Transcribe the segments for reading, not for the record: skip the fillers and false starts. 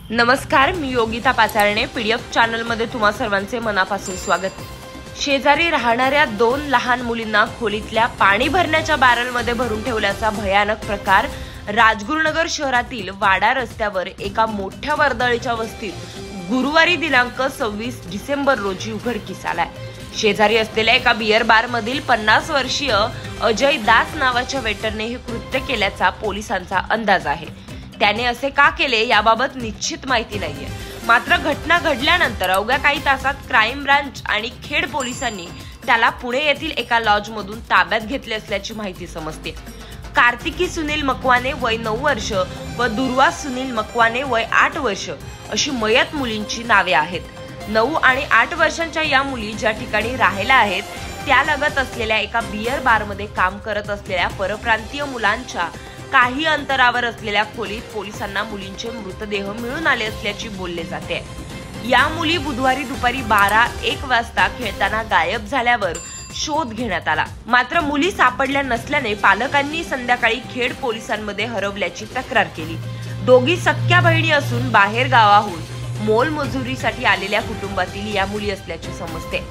नमस्कार, मी Yogita Pacharne. PDF channel मध्ये तुम्हा सर्वांचे मनापासून स्वागत. शेजारी राहणाऱ्या 2 लहान मुलींना खोलीतल्या पाणी भरण्याच्या बॅरलमध्ये भरून ठेवल्याचा भयानक प्रकार राजगुरुनगर शहरातील वाडा रस्त्यावर एका मोठ्या वर्दळीच्या वस्तीत गुरुवारी दिनांक 26 डिसेंबर रोजी उघडकीस आलाय. शेजारी असलेल्या एका बियर बार मधील 50 वर्षीय अजय दास नावाच्या वेटरने हे कृत्य केल्याचा पोलिसांचा अंदाज आहे. त्याने असे का केले याबाबत निश्चित माहिती नाहीये. मात्र घटना घडल्यानंतर अवघ्या काही तासात क्राईम ब्रांच आणि खेड पोलिसांनी त्याला पुणे येथील एका लॉज मधून ताब्यात घेतले असल्याची माहिती समजते. कार्तिकी सुनील मकवाने वय 9 वर्ष व दुर्वा सुनील मकवाने वय 8 वर्ष अशी मयत मुलींची नावे आहेत. 9 आणि 8 वर्षांच्या या मुली ज्या ठिकाणी राहिल्या आहेत त्यालगत असलेल्या एका बियर बार मध्ये काम करत असलेल्या परप्रांतीय मुलांच्या काही अंतरावर असलेल्या खोलीत पोलिसांना मुलींचे मृतदेह मिळून आले असल्याची बोलले जाते. या मुली बुधवारी दुपारी 12-1 वाजता खेळताना गायब झाल्यावर शोध घेण्यात आला. मात्र मुली सापडल्या नसल्याने पालकांनी संध्याकाळी खेड पोलिसांमध्ये हरवल्याची तक्रार केली. दोघी सख्या बहिणी असून बाहेर गावाहून मोलमजुरीसाठी आलेल्या कुटुंबातील या मुली असल्याचे समजते.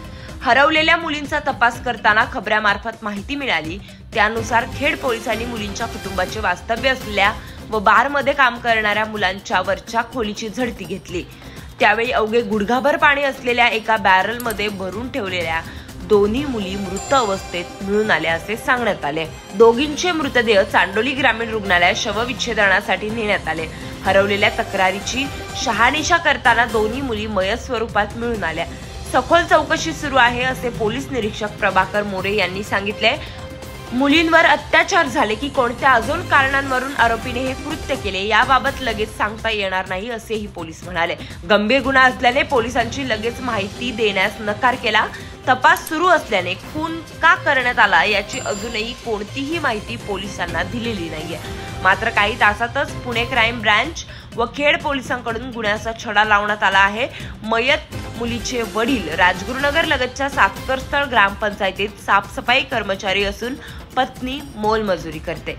हरवलेल्या मुलींचा तपास करताना खबऱ्यामार्फत माहिती मिळाली. त्यानुसार खेड पोलिसांनी मुलींच्या कुटुंबाचे वास्तव्य असलेल्या व बारमध्ये काम करणाऱ्या मुलांच्या वरच्या खोलीची झडती घेतली. त्यावेळी अवघे गुडघाभर पाणी असलेल्या एका बॅरलमध्ये भरून ठेवलेल्या दोन्ही मुली मृत अवस्थेत मिळून आल्या असे सांगण्यात आले. दोघींचे मृतदेह चांडोली ग्रामीण रुग्णालयात शवविच्छेदनासाठी नेण्यात आले. हरवलेल्या तक्रारीची शहानिशा करताना दोन्ही मुली मयत स्वरूपात मिळून आल्या. सखोल चौकशी सुरू आहे असे पोलीस निरीक्षक प्रभाकर मोरे यांनी सांगितले. मुलींवर अत्याचार झाले की कोणत्या अजून कारणांवरून आरोपीने हे कृत्य केले याबाबत लगेच सांगता येणार नाही असेही पोलीस म्हणाले. गंभीर गुन्हा असल्याने पोलिसांची लगेच माहिती देण्यास नकार केला. तपास सुरू असल्याने खून का करण्यात आला याची अजूनही कोणतीही माहिती पोलिसांना दिलेली नाहीये. मात्र काही तासातच पुणे क्राईम ब्रांच व खेड पोलिसांकडून गुन्ह्याचा छडा लावण्यात आला आहे. मयत मुलीचे वडील राजगुरुनगर लगतच्या सातकरस्थळ ग्रामपंचायतीत साफसफाई कर्मचारी असून पत्नी मोलमजुरी करते.